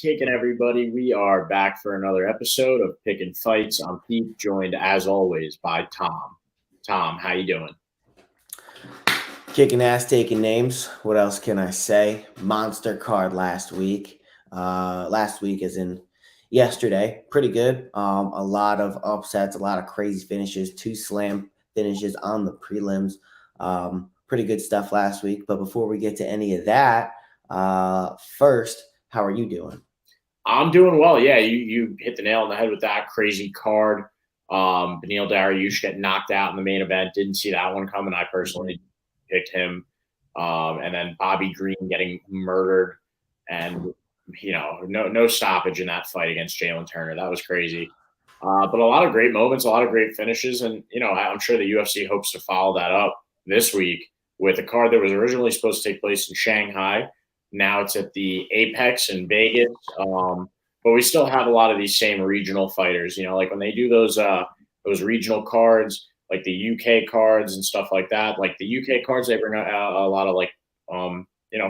kicking, everybody? We are back for another episode of Picking Fights. I'm Pete, joined as always by Tom. Tom, how you doing? Kicking ass, taking names. What else can I say? Monster card last week. Last week, as in yesterday, pretty good. A lot of upsets, a lot of crazy finishes, two slam finishes on the prelims. Pretty good stuff last week. But before we get to any of that, first, how are you doing? I'm doing well. Yeah, you hit the nail on the head with that crazy card. Beneil Dariush getting knocked out in the main event. Didn't see that one coming. I personally picked him. And then Bobby Green getting murdered, and no stoppage in that fight against Jalen Turner. That was crazy. But a lot of great moments, a lot of great finishes, and I'm sure the UFC hopes to follow that up this week with a card that was originally supposed to take place in Shanghai. Now it's at the Apex in Vegas. But we still have a lot of these same regional fighters. Like when they do those regional cards, like the UK cards and stuff like that. Like the UK cards, they bring out a lot of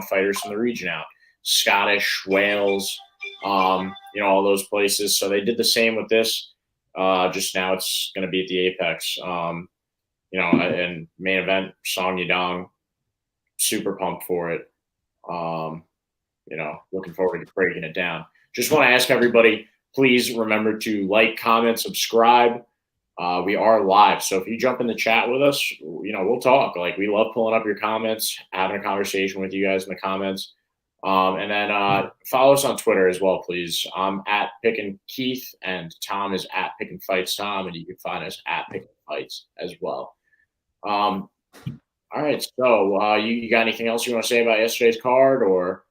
fighters from the region out, Scottish, Wales, all those places. So they did the same with this. Just now it's going to be at the Apex. And main event, Song YaDong, super pumped for it. Looking forward to breaking it down. Just want to ask everybody, please remember to like, comment, subscribe. We are live, so if you jump in the chat with us, we'll talk. Like, we love pulling up your comments, having a conversation with you guys in the comments. And then follow us on Twitter as well, please. I'm at Pickin' Keith, and Tom is at Pickin' Fights Tom, and you can find us at Pickin' Fights as well. All right, so you got anything else you want to say about yesterday's card, or?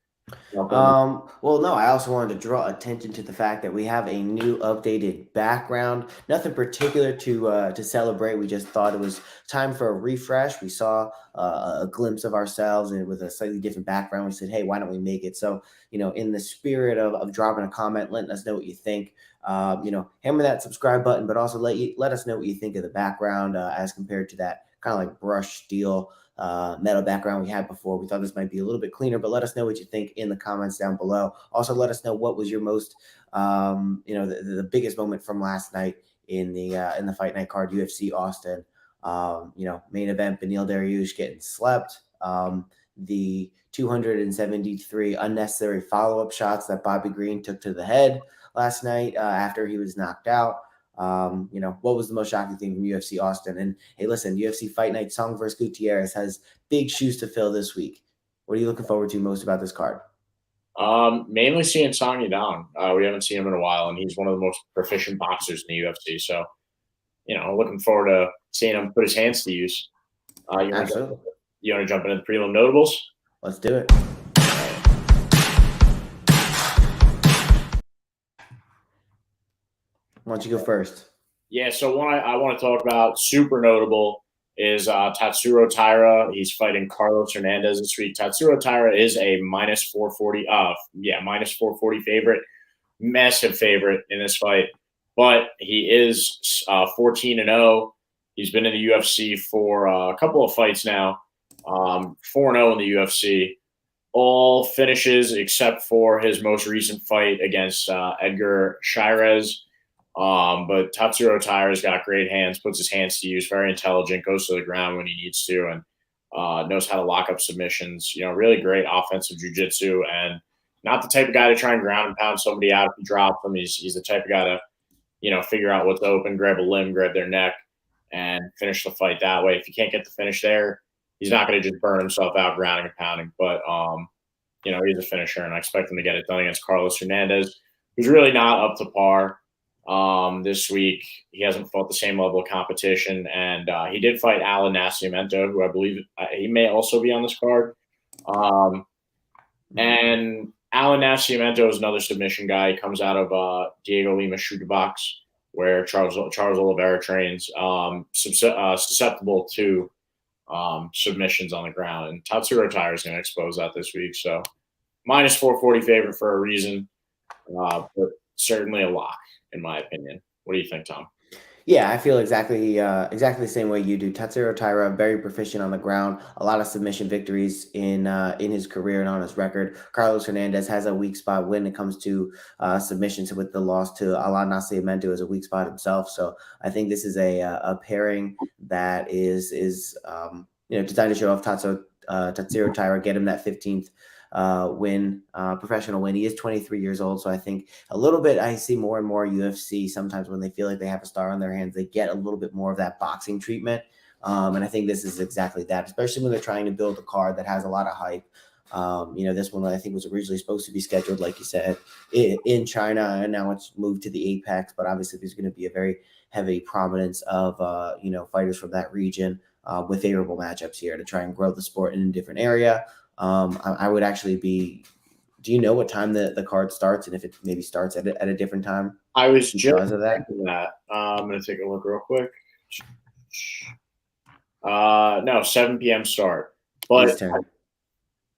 Well, no, I also wanted to draw attention to the fact that we have a new updated background. Nothing particular to celebrate. We just thought it was time for a refresh. We saw a glimpse of ourselves and with a slightly different background. We said, hey, why don't we make it? So, in the spirit of dropping a comment, letting us know what you think, hammer that subscribe button, but also let us know what you think of the background as compared to that kind of like brush steel metal background we had before. We thought this might be a little bit cleaner, but let us know what you think in the comments down below. Also, let us know what was your most, the biggest moment from last night in the Fight Night Card, UFC Austin. Main event, Beneil Dariush getting slept. The 273 unnecessary follow-up shots that Bobby Green took to the head last night after he was knocked out. What was the most shocking thing from UFC Austin? And hey, listen, UFC Fight Night, Song versus Gutierrez has big shoes to fill this week. What are you looking forward to most about this card? Mainly seeing Song YaDong. We haven't seen him in a while, and he's one of the most proficient boxers in the UFC. So, looking forward to seeing him put his hands to use. Absolutely. You want to jump into the prelim notables? Let's do it. Why don't you go first? Yeah, so one I want to talk about, super notable, is Tatsuro Taira. He's fighting Carlos Hernandez this week. Tatsuro Taira is a minus 440, minus 440 favorite, massive favorite in this fight. But he is 14-0. He's been in the UFC for a couple of fights now, 4-0 in the UFC. All finishes except for his most recent fight against Edgar Gutierrez. But Tatsuro Taira's got great hands, puts his hands to use, very intelligent, goes to the ground when he needs to, and knows how to lock up submissions. Really great offensive jiu-jitsu, and not the type of guy to try and ground and pound somebody out if he drops them. He's the type of guy to, figure out what's open, grab a limb, grab their neck, and finish the fight that way. If you can't get the finish there, he's not going to just burn himself out grounding and pounding. But, he's a finisher, and I expect him to get it done against Carlos Hernandez, who's really not up to par. This week, he hasn't fought the same level of competition, and he did fight Alan Nascimento, who I believe he may also be on this card. And Alan Nascimento is another submission guy. He comes out of Diego Lima Shooter Box, where Charles Oliveira trains, susceptible to submissions on the ground. And Tatsuro Taira is going to expose that this week. So minus 440 favorite for a reason, but certainly a lock, in my opinion. What do you think, Tom? Yeah, I feel exactly the same way you do. Tatsuro Taira, very proficient on the ground, a lot of submission victories in his career and on his record. Carlos Hernandez has a weak spot when it comes to submissions, with the loss to Alan Nascimento as a weak spot himself. So I think this is a pairing that is designed to show off Tatsuro Taira, get him that 15th professional win. He is 23 years old, so I think a little bit, I see more and more UFC sometimes when they feel like they have a star on their hands, they get a little bit more of that boxing treatment. And I think this is exactly that, especially when they're trying to build a card that has a lot of hype. This one I think was originally supposed to be scheduled, like you said, in China, and now it's moved to the Apex. But obviously, there's going to be a very heavy prominence of fighters from that region with favorable matchups here to try and grow the sport in a different area. I would actually be. Do you know what time the card starts, and if it maybe starts at a different time I was just because of that? thinking that. I'm going to take a look real quick. No, 7 p.m. start. But Eastern.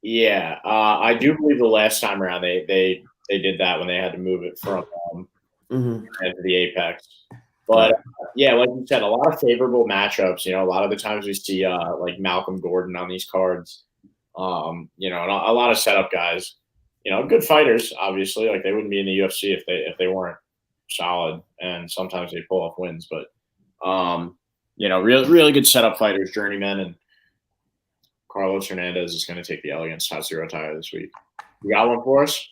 yeah, I do believe the last time around they did that when they had to move it from to the Apex. But yeah, like you said, a lot of favorable matchups. A lot of the times we see like Malcolm Gordon on these cards. And a lot of setup guys. Good fighters. Obviously, like they wouldn't be in the UFC if they weren't solid. And sometimes they pull off wins, but really good setup fighters, journeymen, and Carlos Hernandez is going to take the L against Tatsuro Taira this week. You got one for us?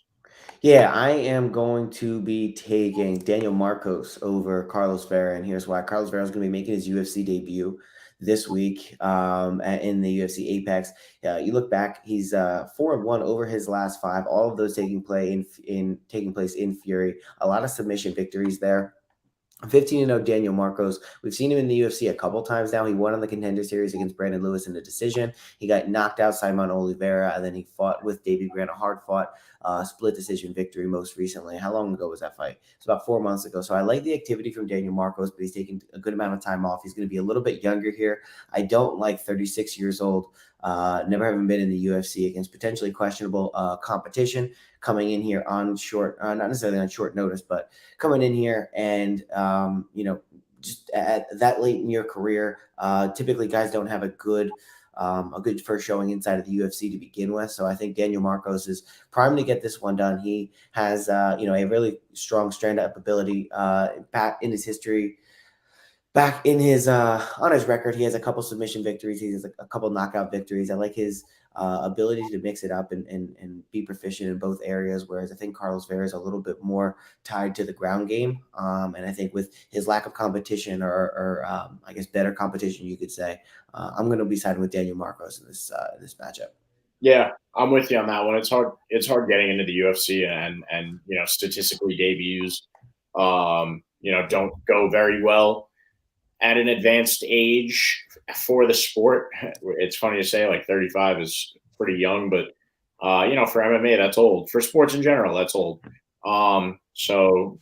Yeah, I am going to be taking Daniel Marcos over Carlos Vera, and here's why. Carlos Vera is going to be making his UFC debut this week in the UFC Apex. You look back, he's 4-1 over his last five. All of those taking place in Fury. A lot of submission victories there. 15-0 Daniel Marcos. We've seen him in the UFC a couple times now. He won on the Contender Series against Brandon Lewis in a decision. He got knocked out Simon Oliveira, and then he fought with David Grant, a hard-fought split decision victory most recently. How long ago was that fight? It's about 4 months ago. So I like the activity from Daniel Marcos, but he's taking a good amount of time off. He's going to be a little bit younger here. I don't like 36 years old. Never having been in the UFC against potentially questionable competition, coming in here on short, not necessarily on short notice, but coming in here and just at that late in your career, typically guys don't have a good first showing inside of the UFC to begin with. So I think Daniel Marcos is primed to get this one done. He has a really strong stand-up ability back in his history. Back in his on his record, he has a couple submission victories. He has a couple knockout victories. I like his ability to mix it up and be proficient in both areas. Whereas I think Carlos Vera is a little bit more tied to the ground game. And I think with his lack of competition, or I guess better competition, you could say, I'm going to be siding with Daniel Marcos in this matchup. Yeah, I'm with you on that one. It's hard. It's hard getting into the UFC, and statistically debuts, don't go very well at an advanced age for the sport. It's funny to say, like 35 is pretty young, but for MMA that's old. For sports in general, that's old. So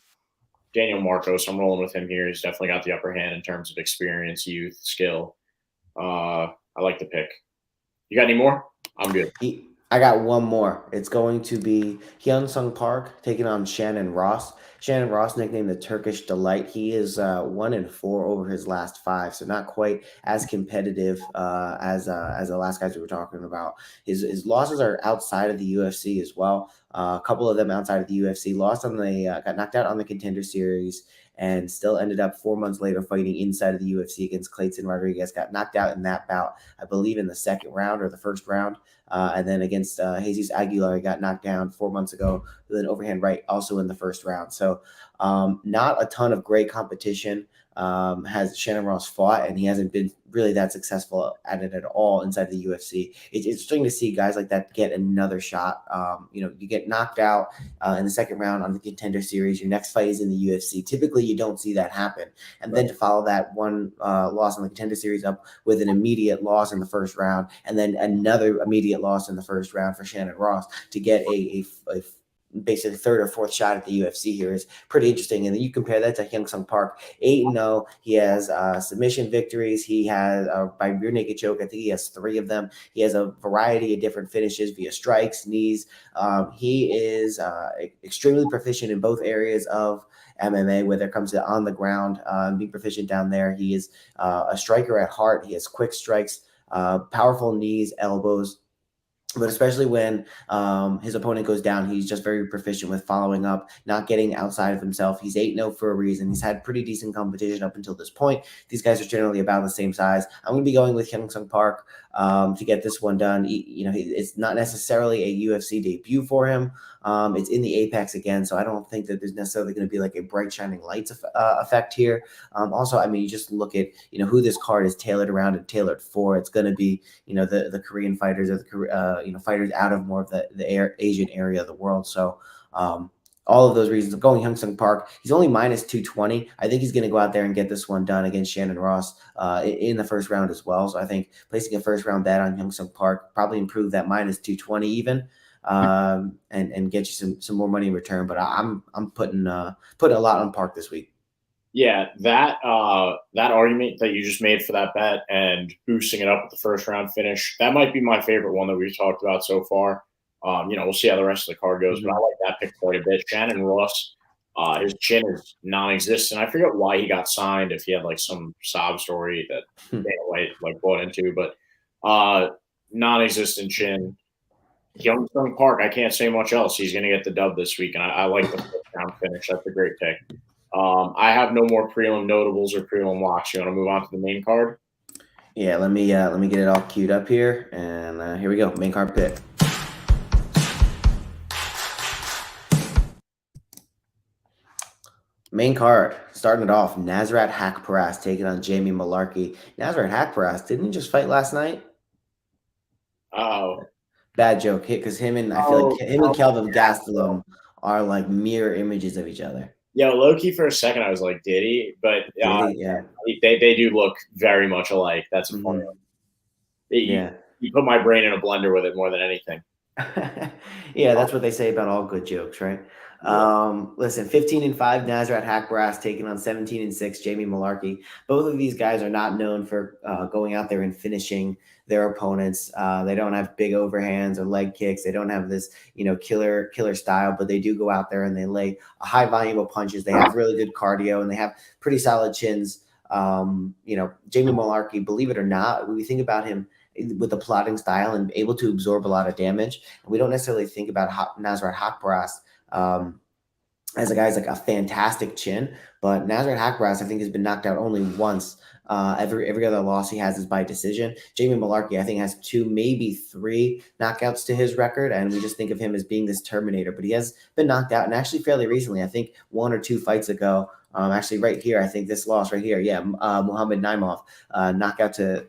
Daniel Marcos, I'm rolling with him here. He's definitely got the upper hand in terms of experience, youth, skill. I like the pick. You got any more? I'm good. I got one more. It's going to be Hyun Sung Park taking on Shannon Ross. Shannon Ross, nicknamed the Turkish Delight. He is 1-4 over his last five, so not quite as competitive as the last guys we were talking about. His losses are outside of the UFC as well. A couple of them outside of the UFC. Got knocked out on the Contender Series, and still ended up 4 months later fighting inside of the UFC against Clayton Rodriguez. Got knocked out in that bout, I believe, in the second round or the first round. And then against Jesus Aguilar, he got knocked down 4 months ago with an overhand right, also in the first round. So not a ton of great competition has Shannon Ross fought, and he hasn't been really that successful at it at all inside the UFC. It's interesting to see guys like that get another shot. You get knocked out in the second round on the Contender Series. Your next fight is in the UFC. Typically, you don't see that happen. And then to follow that one loss on the Contender Series up with an immediate loss in the first round, and then another immediate loss in the first round for Shannon Ross to get a basically third or fourth shot at the UFC here is pretty interesting. And then you compare that to Hyung Sung Park, 8-0. He has submission victories. He has by rear naked choke. I think he has 3 of them. He has a variety of different finishes via strikes, knees. He is extremely proficient in both areas of MMA, whether it comes to on the ground, being proficient down there. He is a striker at heart. He has quick strikes, powerful knees, elbows. But especially when his opponent goes down, he's just very proficient with following up, not getting outside of himself. He's 8-0 for a reason. He's had pretty decent competition up until this point. These guys are generally about the same size. I'm going to be going with Hyung Sung Park to get this one done. It's not necessarily a UFC debut for him. It's in the Apex again, so I don't think that there's necessarily going to be like a bright shining lights effect here. Also, I mean, you just look at who this card is tailored around and tailored for. It's going to be the Korean fighters or the fighters out of more of the Asian area of the world. So all of those reasons, I'm going Hyung Sung Park. He's only minus 220. I think he's going to go out there and get this one done against Shannon Ross in the first round as well. So I think placing a first round bet on Hyung Sung Park probably improve that minus 220 even. And get you some more money in return. But I'm putting a lot on Park this week. Yeah, that argument that you just made for that bet and boosting it up with the first round finish, that might be my favorite one that we've talked about so far. We'll see how the rest of the card goes, but I like that pick quite a bit. Shannon Ross, his chin is non-existent. I forget why he got signed, if he had like some sob story that Dana White like bought into, but non-existent chin. Hyung Sung Park, I can't say much else. He's going to get the dub this week, and I like the first round finish. That's a great pick. I have no more prelim notables or prelim locks. You want to move on to the main card? Yeah, let me get it all queued up here, and here we go. Main card pick. Main card, starting it off, Nasrat Haqparast taking on Jamie Mullarkey. Nasrat Haqparast, didn't he just fight last night? Oh. Bad joke, because I feel like him and Kelvin Gastelum are like mirror images of each other. Yeah, low-key for a second I was like, did he? But yeah. They do look very much alike. That's a point. You put my brain in a blender with it more than anything. Yeah, that's what they say about all good jokes, right? Listen, 15-5 Nasrat Haqparast taking on 17-6 Jamie Mullarkey. Both of these guys are not known for going out there and finishing their opponents. They don't have big overhands or leg kicks. They don't have this, killer style, but they do go out there and they lay a high volume of punches. They have really good cardio and they have pretty solid chins. Jamie Mullarkey, believe it or not, when we think about him with the plotting style and able to absorb a lot of damage, and we don't necessarily think about Nasrat Haqparast as a guy's like a fantastic chin, but Nasrat Haqparast, I think, has been knocked out only once. Every other loss he has is by decision. Jamie Mullarkey, I think, has 2, maybe 3 knockouts to his record, and we just think of him as being this Terminator. But he has been knocked out, and actually fairly recently. I think 1 or 2 fights ago. Actually, right here, I think this loss right here, Muhammad Naimov, knockout to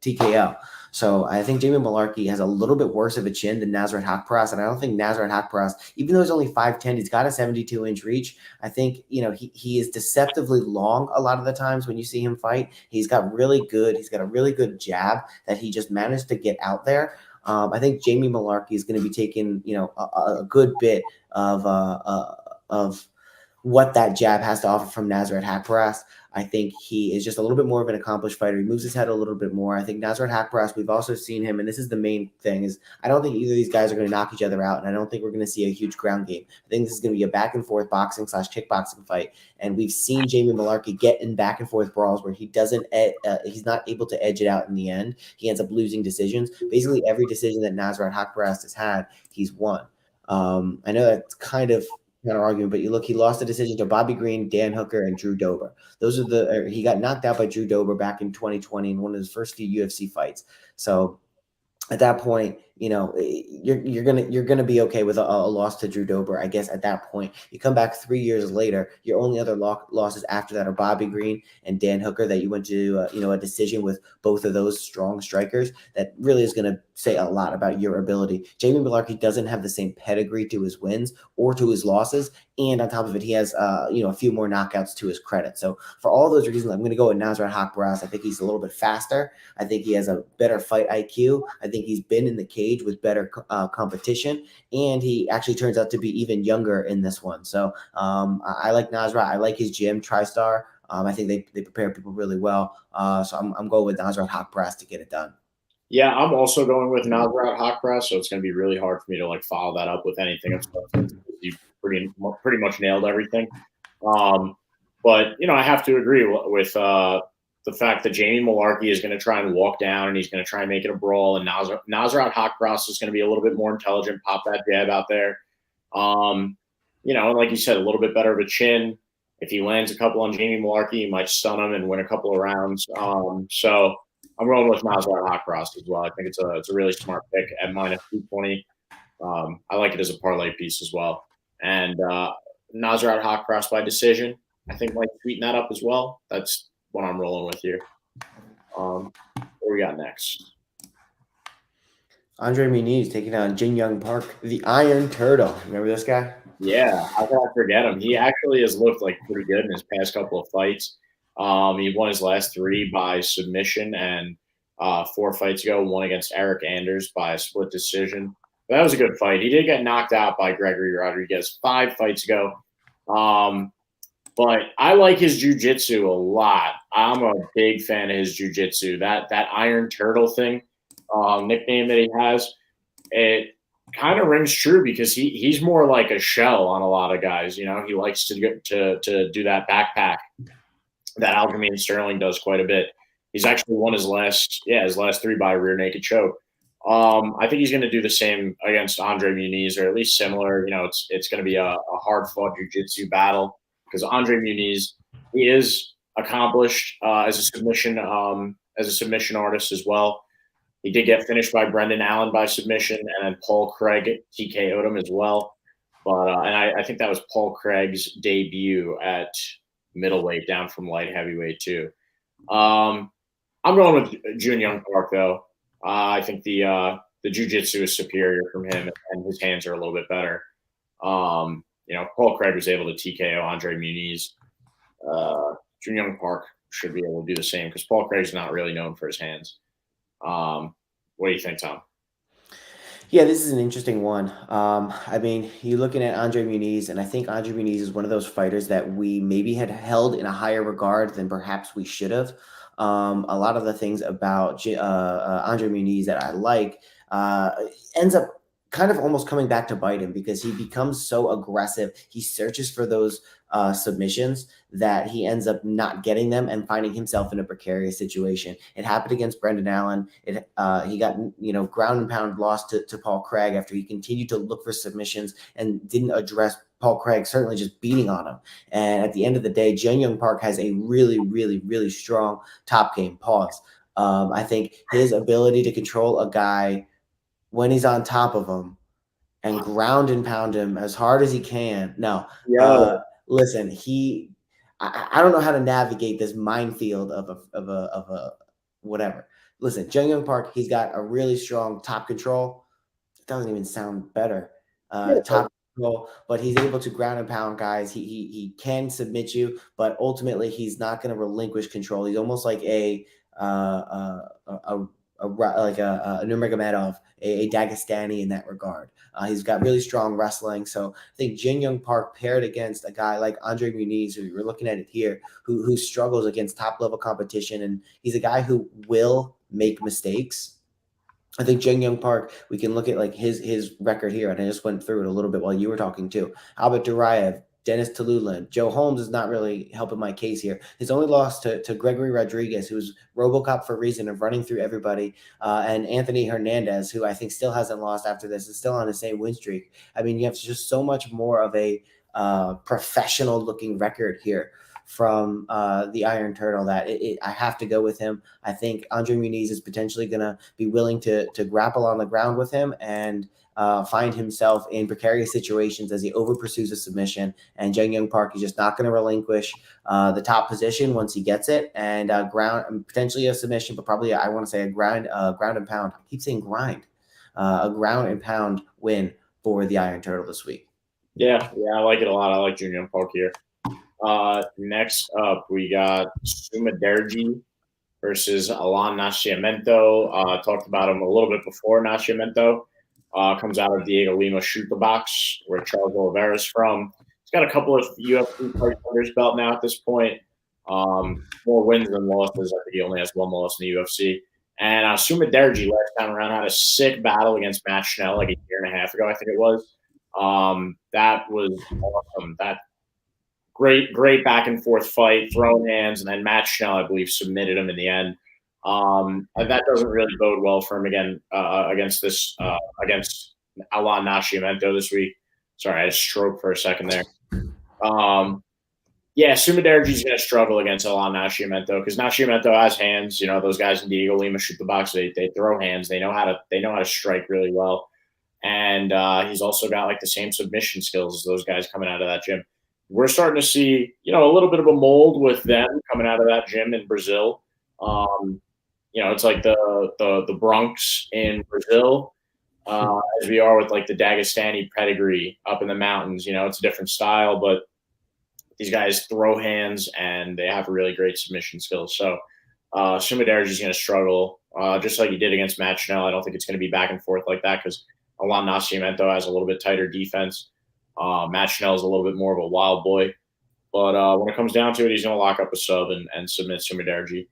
TKO. So I think Jamie Mullarkey has a little bit worse of a chin than Nasrat Haqparast, and I don't think Nasrat Haqparast, even though he's only 5'10", he's got a 72-inch reach. I think he is deceptively long a lot of the times when you see him fight. He's got a really good jab that he just managed to get out there. I think Jamie Mullarkey is going to be taking a good bit of what that jab has to offer from Nasrat Haqparast. I think he is just a little bit more of an accomplished fighter. He moves his head a little bit more. I think Nasrat Haqparast, we've also seen him, and this is the main thing, is I don't think either of these guys are going to knock each other out, and I don't think we're going to see a huge ground game. I think this is going to be a back-and-forth boxing/kickboxing fight, and we've seen Jamie Mullarkey get in back-and-forth brawls where he's not able to edge it out in the end. He ends up losing decisions. Basically, every decision that Nasrat Haqparast has had, he's won. I know that's kind of argument, but he lost the decision to Bobby Green, Dan Hooker, and Drew Dober. Those are he got knocked out by Drew Dober back in 2020 in one of his first few UFC fights. So at that point, you're gonna be okay with a loss to Drew Dober, I guess. At that point, you come back 3 years later. Your only other losses after that are Bobby Green and Dan Hooker, that you went to a decision with both of those strong strikers. That really is going to say a lot about your ability. Jamie Mullarkey doesn't have the same pedigree to his wins or to his losses, and on top of it, he has a few more knockouts to his credit. So for all those reasons, I'm going to go with Nasrat Haqparast. I think he's a little bit faster. I think he has a better fight IQ. I think he's been in the cage stage with better competition, and he actually turns out to be even younger in this one. So I like Nasrat. I like his gym, TriStar. I think they prepare people really well. So I'm going with Nasrat Haqparast to get it done. Yeah, I'm also going with Nasrat Haqparast, so it's going to be really hard for me to like follow that up with anything of substance. You pretty much nailed everything. But I have to agree with the fact that Jamie Malarkey is going to try and walk down and he's going to try and make it a brawl, and Nasrat Haqparast is going to be a little bit more intelligent, pop that jab out there. And like you said, a little bit better of a chin. If he lands a couple on Jamie Malarkey, he might stun him and win a couple of rounds. So I'm rolling with Nasrat Haqparast as well. I think it's a really smart pick at -220. I like it as a parlay piece as well. And Nasrat Haqparast by decision, I think might sweeten that up as well. That's what I'm rolling with here. What we got next? Andre Muniz taking on Jin Young Park, the Iron Turtle. Remember this guy? Yeah, I gotta forget him. He actually has looked like pretty good in his past couple of fights. He won his last 3 by submission, and 4 fights ago, one against Eric Anders by a split decision. That was a good fight. He did get knocked out by Gregory Rodriguez 5 fights ago. But I like his jiu-jitsu a lot. I'm a big fan of his jiu-jitsu. That Iron Turtle thing, nickname that he has, it kind of rings true because he's more like a shell on a lot of guys. He likes to do that backpack that Aljamain Sterling does quite a bit. He's actually won his last 3 by a rear naked choke. I think he's going to do the same against Andre Muniz, or at least similar. It's going to be a hard fought jiu-jitsu battle because Andre Muniz, he is accomplished as a submission artist as well. He did get finished by Brendan Allen by submission, and then Paul Craig TKO'd him as well. But and I think that was Paul Craig's debut at middleweight, down from light heavyweight too. I'm going with Jun Young Park though. I think the jiu-jitsu is superior from him, and his hands are a little bit better. Paul Craig was able to TKO Andre Muniz. Jun Young Park should be able to do the same because Paul Craig's not really known for his hands. What do you think, Tom? Yeah, this is an interesting one. I mean, you're looking at Andre Muniz, and I think Andre Muniz is one of those fighters that we maybe had held in a higher regard than perhaps we should have. A lot of the things about Andre Muniz that I like ends up kind of almost coming back to bite him because he becomes so aggressive. He searches for those submissions that he ends up not getting them and finding himself in a precarious situation. It happened against Brendan Allen. He got ground and pound lost to Paul Craig after he continued to look for submissions and didn't address Paul Craig certainly just beating on him. And at the end of the day, Jun Young Park has a really, really, really strong top game. Pause. I think his ability to control a guy when he's on top of him and ground and pound him as hard as he can. No, listen, I don't know how to navigate this minefield of a whatever. Listen, Jun Young Park, he's got a really strong top control. It doesn't even sound better. Top control, but he's able to ground and pound guys. He can submit you, but ultimately he's not going to relinquish control. He's almost like a Nurmagomedov, a Dagestani in that regard. He's got really strong wrestling. So I think Jun Young Park paired against a guy like Andre Muniz, who you're looking at it here, who struggles against top level competition, and he's a guy who will make mistakes. I think Jun Young Park, we can look at like his record here, and I just went through it a little bit while you were talking too. Albert Duraev, Dennis Tallulah, Joe Holmes is not really helping my case here. His only loss to Gregory Rodriguez, who's RoboCop for a reason of running through everybody, and Anthony Hernandez, who I think still hasn't lost after this, is still on the same win streak. I mean, you have just so much more of a professional-looking record here from the Iron Turtle that I have to go with him. I think Andre Muniz is potentially going to be willing to grapple on the ground with him and find himself in precarious situations as he over pursues a submission. And Jun Young Park is just not going to relinquish the top position once he gets it, and potentially a submission, but probably I want to say a ground and pound. I keep saying grind, a ground and pound win for the Iron Turtle this week. Yeah, I like it a lot. I like Jun Young Park here. Next up, we got Sumaderji versus Alan Nascimento. Talked about him a little bit before. Nascimento comes out of Diego Lima shoot the box, where Charles Oliveira's from. He's got a couple of UFC fights under his belt now at this point. More wins than losses. I think he only has one loss in the UFC. And Suma Derji last time around had a sick battle against Matt Schnell like a year and a half ago, I think it was. That was awesome. That great back and forth fight, throwing hands, and then Matt Schnell, I believe, submitted him in the end. And that doesn't really bode well for him again against Alan Nascimento this week. Sorry, I had a stroke for a second there. Yeah, Sumiderji's going to struggle against Alan Nascimento because Nascimento has hands. You know, those guys in Diego Lima shoot the box. They throw hands. They know how to strike really well, and he's also got like the same submission skills as those guys coming out of that gym. We're starting to see, you know, a little bit of a mold with them coming out of that gym in Brazil. You know, it's like the Bronx in Brazil, as we are with like the Dagestani pedigree up in the mountains. You know, it's a different style, but these guys throw hands and they have really great submission skills. So Sumiderji is going to struggle, just like he did against Matt Schnell. I don't think it's going to be back and forth like that because Alan Nascimento has a little bit tighter defense. Matt Schnell is a little bit more of a wild boy. But when it comes down to it, he's going to lock up a sub and submit Sumiderji.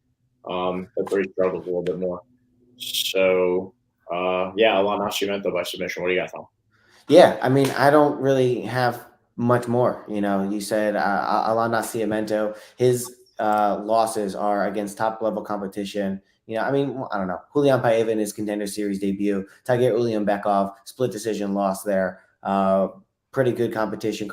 That's where he struggles a little bit more. So, yeah, Alan Nascimento by submission. What do you got, Tom? Yeah, I mean, I don't really have much more. You know, you said Alan Nascimento, his losses are against top level competition. You know, I mean, I don't know. Julian Paiva in his Contender Series debut, Tiger Ulianbekov, split decision loss there. Pretty good competition.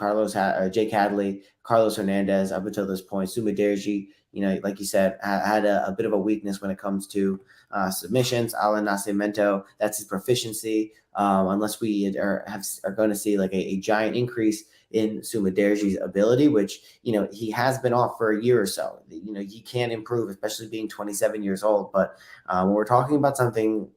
Jake Hadley, Carlos Hernandez up until this point. Sumiderji, you know, like you said, had a bit of a weakness when it comes to submissions. Alan Nascimento, that's his proficiency. Unless we are going to see like a giant increase in Sumiderji's ability, which, you know, he has been off for a year or so. You know, he can improve, especially being 27 years old. But when we're talking about something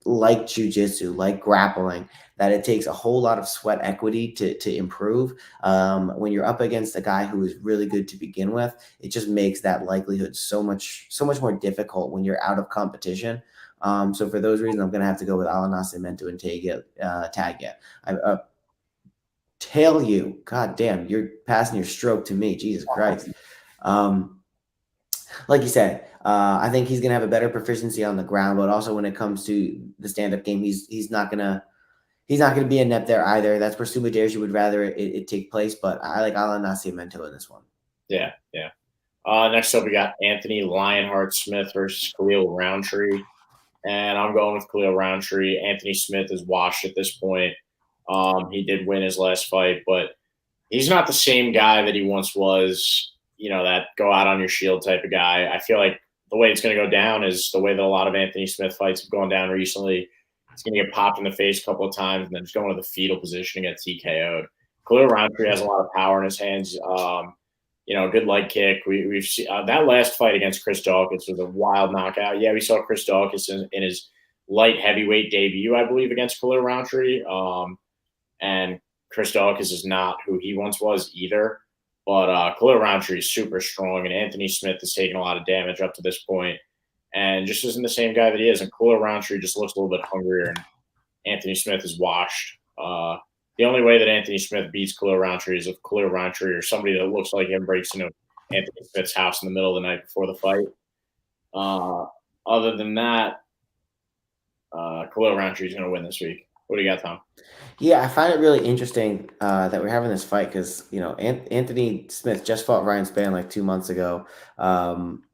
like jiu-jitsu, like grappling, that it takes a whole lot of sweat equity to improve. When you're up against a guy who is really good to begin with, it just makes that likelihood so much more difficult when you're out of competition. So for those reasons, I'm going to have to go with Alan Nascimento and tag it. Tail you. God damn, you're passing your stroke to me. Jesus Christ. Like you said, I think he's going to have a better proficiency on the ground, but also when it comes to the stand-up game, he's not gonna be inept there either. That's where Sumiderji would rather it take place, but I like Alan Nascimento in this one. Yeah. Next up, we got Anthony Lionheart Smith versus Khalil Roundtree, and I'm going with Khalil Roundtree. Anthony Smith is washed at this point. He did win his last fight, but he's not the same guy that he once was. You know, that go out on your shield type of guy. I feel like the way it's going to go down is the way that a lot of Anthony Smith fights have gone down recently. He's going to get popped in the face a couple of times and then just go into the fetal position and get TKO'd. Khalil Roundtree has a lot of power in his hands. You know, good leg kick. We've seen that last fight against Chris Dawkins was a wild knockout. Yeah, we saw Chris Dawkins in his light heavyweight debut, I believe, against Khalil Roundtree. And Chris Dawkins is not who he once was either. But Khalil Roundtree is super strong, and Anthony Smith has taken a lot of damage up to this point and just isn't the same guy that he is. And Khalil Roundtree just looks a little bit hungrier, and Anthony Smith is washed. The only way that Anthony Smith beats Khalil Roundtree is if Khalil Roundtree or somebody that looks like him breaks into Anthony Smith's house in the middle of the night before the fight. Other than that, Khalil Roundtree is going to win this week. What do you got, Tom? Yeah, I find it really interesting that we're having this fight because, you know, Anthony Smith just fought Ryan Spann like 2 months ago. On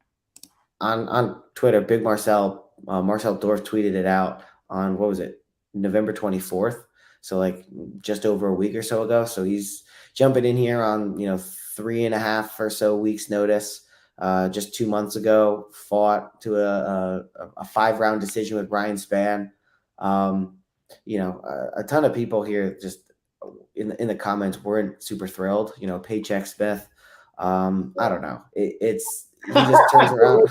Twitter, Big Marcel Dorf tweeted it out on, what was it, November 24th. So like just over a week or so ago. So he's jumping in here on, you know, 3.5 or so weeks notice. Just 2 months ago, fought to a 5-round decision with Ryan Spann. You know, a ton of people here just in the comments weren't super thrilled. You know, Paycheck Smith. I don't know. He just turns around.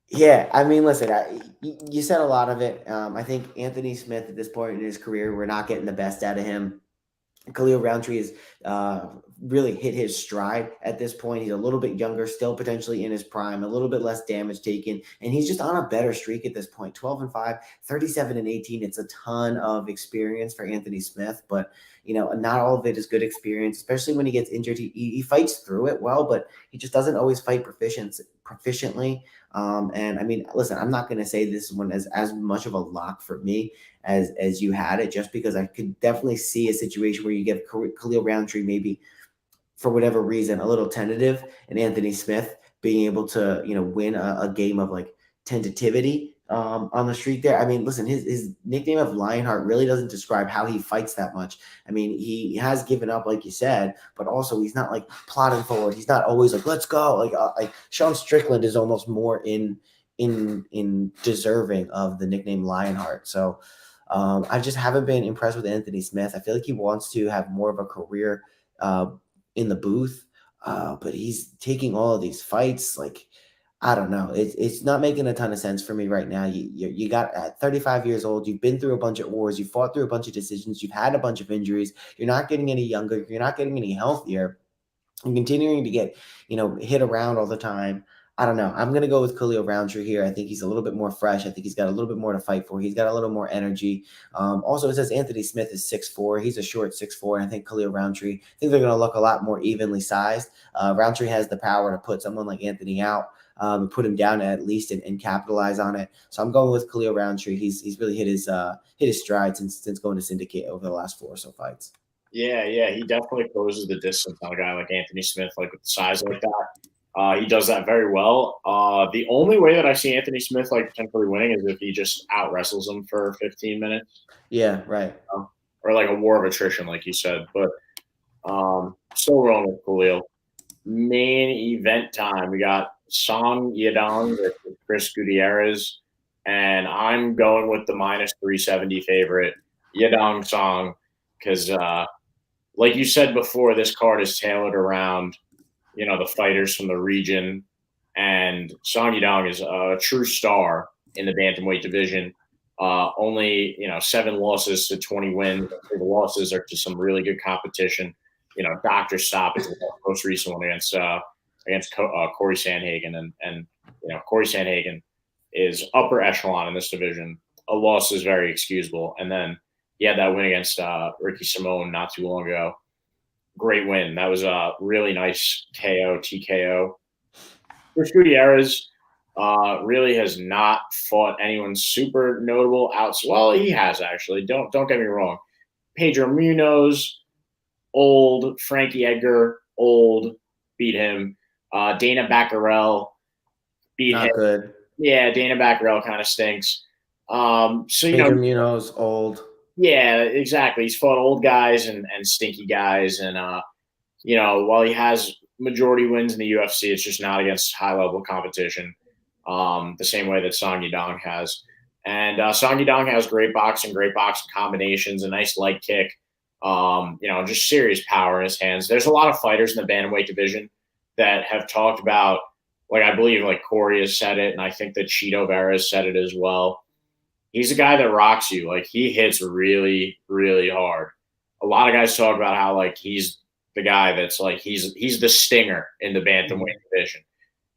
Yeah. I mean, listen, you said a lot of it. I think Anthony Smith at this point in his career, we're not getting the best out of him. Khalil Roundtree is really hit his stride at this point. He's a little bit younger, still potentially in his prime, a little bit less damage taken, and he's just on a better streak at this point. 12-5, 37-18. It's a ton of experience for Anthony Smith, but not all of it is good experience, especially when he gets injured. He fights through it well, but he just doesn't always fight proficiently. And I mean, listen, I'm not going to say this one as much of a lock for me as you had it, just because I could definitely see a situation where you get Khalil Roundtree maybe for whatever reason a little tentative, and Anthony Smith being able to win a game of like tentativity on the street there. I mean, listen, his nickname of Lionheart really doesn't describe how he fights that much. I mean, he has given up, like you said, but also he's not like plodding forward. He's not always like, let's go. Like Sean Strickland is almost more in deserving of the nickname Lionheart. So I just haven't been impressed with Anthony Smith. I feel like he wants to have more of a career uh, in the booth, but he's taking all of these fights. Like, I don't know. It's not making a ton of sense for me right now. You got at 35 years old. You've been through a bunch of wars. You fought through a bunch of decisions. You've had a bunch of injuries. You're not getting any younger. You're not getting any healthier, and continuing to get, hit around all the time. I don't know. I'm going to go with Khalil Roundtree here. I think he's a little bit more fresh. I think he's got a little bit more to fight for. He's got a little more energy. Also, it says Anthony Smith is 6'4". He's a short 6'4". And I think Khalil Roundtree, I think they're going to look a lot more evenly sized. Roundtree has the power to put someone like Anthony out, put him down at least and capitalize on it. So I'm going with Khalil Roundtree. He's really hit his stride since going to syndicate over the last 4 or so fights. Yeah, he definitely closes the distance on a guy like Anthony Smith, like with size like that. He does that very well. The only way that I see Anthony Smith like potentially winning is if he just out wrestles him for 15 minutes. Yeah, right. Or like a war of attrition, like you said. But still rolling with Khalil. Main event time. We got Song YaDong with Chris Gutierrez, and I'm going with the minus 370 favorite YaDong Song because, like you said before, this card is tailored around the fighters from the region, and Song Yadong is a true star in the bantamweight division. Only 7 losses to 20 wins. The losses are to some really good competition. Doctor Stop is the most recent one against Corey Sandhagen, and Corey Sandhagen is upper echelon in this division. A loss is very excusable, and then he had that win against Ricky Simone not too long ago. Great win. That was a really nice TKO. Chris Gutierrez really has not fought anyone super notable out. Well, he has actually. Don't get me wrong. Pedro Munoz, old. Frankie Edgar, old. Beat him. Dana Baccarel beat Not him. good. Yeah, Dana Baccarel kind of stinks. So Pedro Munoz, old. Yeah, exactly. He's fought old guys and stinky guys, and while he has majority wins in the UFC, it's just not against high level competition. The same way that Song Yadong has, and Song Yadong has great boxing combinations, a nice leg kick, just serious power in his hands. There's a lot of fighters in the bantamweight division that have talked about, like I believe like Corey has said it, and I think that Cheeto Vera has said it as well. He's a guy that rocks you. Like he hits really, really hard. A lot of guys talk about how like he's the guy that's like he's the stinger in the bantamweight division,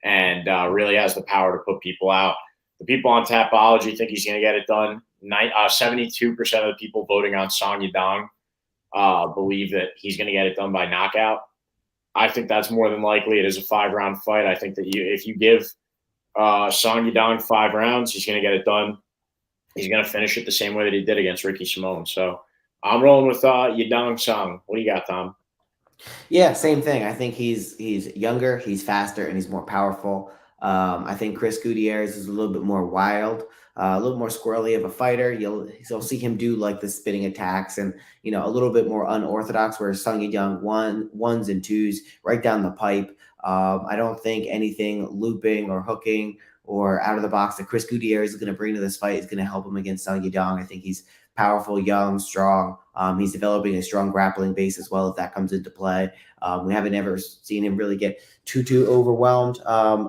and really has the power to put people out. The people on Tapology think he's going to get it done. 72% of the people voting on Song Yadong believe that he's going to get it done by knockout. I think that's more than likely. It is a 5-round fight. I think that if you give Song Yadong 5 rounds, he's going to get it done. He's going to finish it the same way that he did against Ricky Simone. So I'm rolling with Yadong Song. What do you got, Tom? Yeah, same thing. I think he's younger, he's faster, and he's more powerful. I think Chris Gutierrez is a little bit more wild, a little more squirrely of a fighter. You'll see him do like the spinning attacks and a little bit more unorthodox. Whereas Sung Young ones and twos right down the pipe. I don't think anything looping or hooking or out of the box that Chris Gutierrez is going to bring to this fight is going to help him against Sung Yadong. I think he's powerful, young, strong. He's developing a strong grappling base as well if that comes into play. We haven't ever seen him really get too overwhelmed.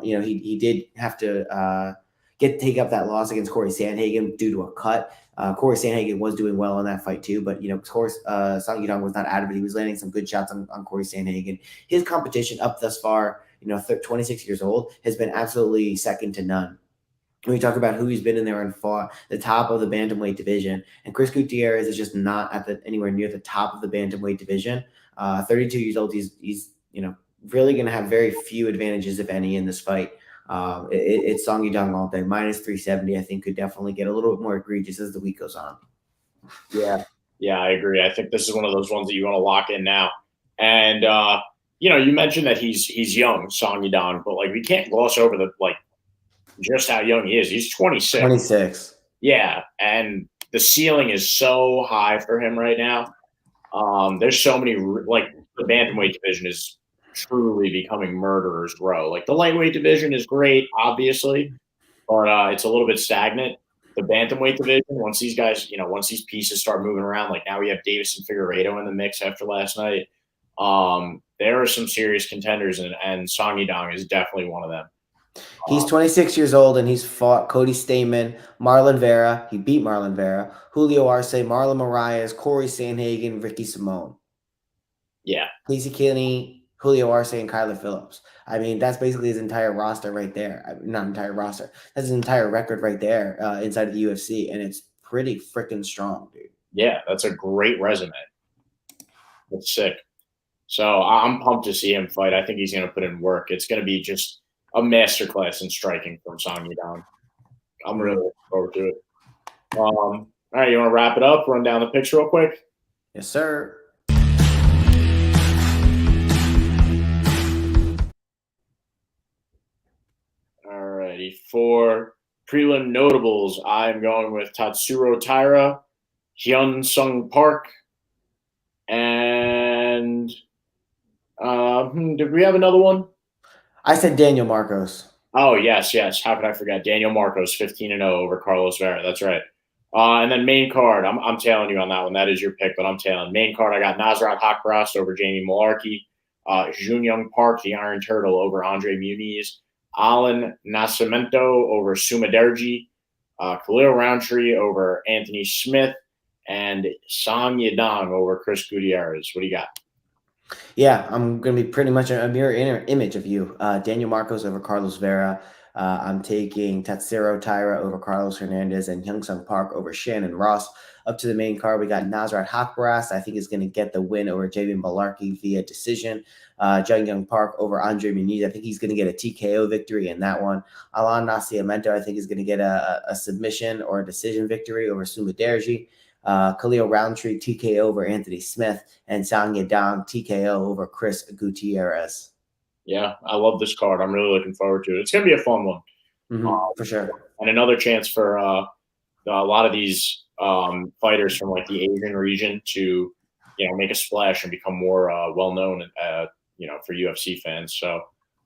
He did have to take up that loss against Corey Sandhagen due to a cut. Corey Sandhagen was doing well in that fight too, but of course, Song Yadong was not out of it. He was landing some good shots on Corey Sandhagen. His competition up thus far, 26 years old, has been absolutely second to none. When we talk about who he's been in there and fought the top of the bantamweight division, and Chris Gutierrez is just not at anywhere near the top of the bantamweight division. 32 years old, he's really going to have very few advantages, if any, in this fight. It's Song Yadong all day. Minus 370, I think, could definitely get a little bit more egregious as the week goes on. Yeah, I agree. I think this is one of those ones that you want to lock in now. And you mentioned that he's young, Song Yadong, but we can't gloss over just how young he is. He's 26. 26. Yeah, and the ceiling is so high for him right now. There's so many the bantamweight division is truly becoming murderer's row. The lightweight division is great, obviously, but it's a little bit stagnant. The bantamweight division, once these guys, once these pieces start moving around, now we have Davis and Figueiredo in the mix after last night. There are some serious contenders, and Song Yadong is definitely one of them. He's 26 years old, and he's fought Cody Stamann, Marlon Vera. He beat Marlon Vera, Julio Arce, Marlon Moraes, Corey Sandhagen, Ricky Simone. Yeah. Casey Kinney, Julio Arce, and Kyler Phillips. I mean, that's basically his entire roster right there. Not entire roster. That's his entire record right there inside of the UFC, and it's pretty freaking strong, dude. Yeah, that's a great resume. That's sick. So I'm pumped to see him fight. I think he's going to put in work. It's going to be just a masterclass in striking from Song Yadong. I'm really looking forward to it. All right, you want to wrap it up? Run down the picks real quick? Yes, sir. All righty. For prelim notables, I'm going with Tatsuro Taira, Hyun Sung Park, and did we have another one? I said Daniel Marcos. Oh, yes. How could I forget? Daniel Marcos, 15-0 over Carlos Vera. That's right. And then main card, I'm tailing you on that one. That is your pick, but I'm tailing. Main card, I got Nasrat Haqparast over Jamie Malarkey, Jun Young Park, the Iron Turtle, over Andre Muniz, Alan Nascimento over Sumaderji, Khalil Roundtree over Anthony Smith, and Song Yadong over Chris Gutierrez. What do you got? Yeah, I'm going to be pretty much a mirror image of you. Daniel Marcos over Carlos Vera. I'm taking Tatsuro Taira over Carlos Hernandez and Hyun-Sung Park over Shannon Ross. Up to the main card, we got Nasrat Haqparast. I think is going to get the win over Jamie Malarkey via decision. Jun Young Park over Andre Muniz. I think he's going to get a TKO victory in that one. Alan Nascimento, I think, is going to get a submission or a decision victory over Sumaderji. Khalil Roundtree TKO over Anthony Smith, and Song Yadong TKO over Chris Gutierrez. Yeah, I love this card. I'm really looking forward to it. It's going to be a fun one. For sure. And another chance for a lot of these fighters from the Asian region to, make a splash and become more well-known, for UFC fans. So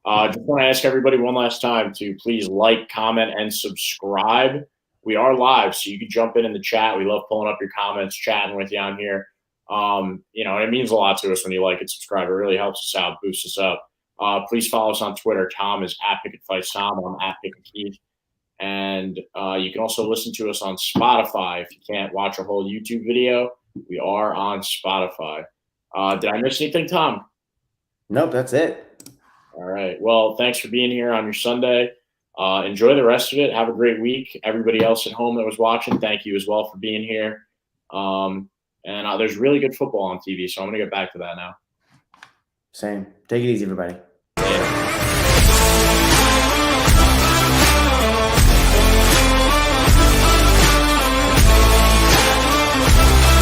just want to ask everybody one last time to please like, comment, and subscribe. We are live, so you can jump in the chat. We love pulling up your comments, chatting with you on here. It means a lot to us when you like and subscribe. It really helps us out, boosts us up. Please follow us on Twitter. Tom is @PicketFightsTom. I'm @PicketKeith. And you can also listen to us on Spotify. If you can't watch a whole YouTube video, we are on Spotify. Did I miss anything, Tom? Nope, that's it. All right. Well, thanks for being here on your Sunday. Enjoy the rest of it. Have a great week. Everybody else at home that was watching, thank you as well for being here. And there's really good football on TV, so I'm going to get back to that now. Same. Take it easy, everybody. Yeah.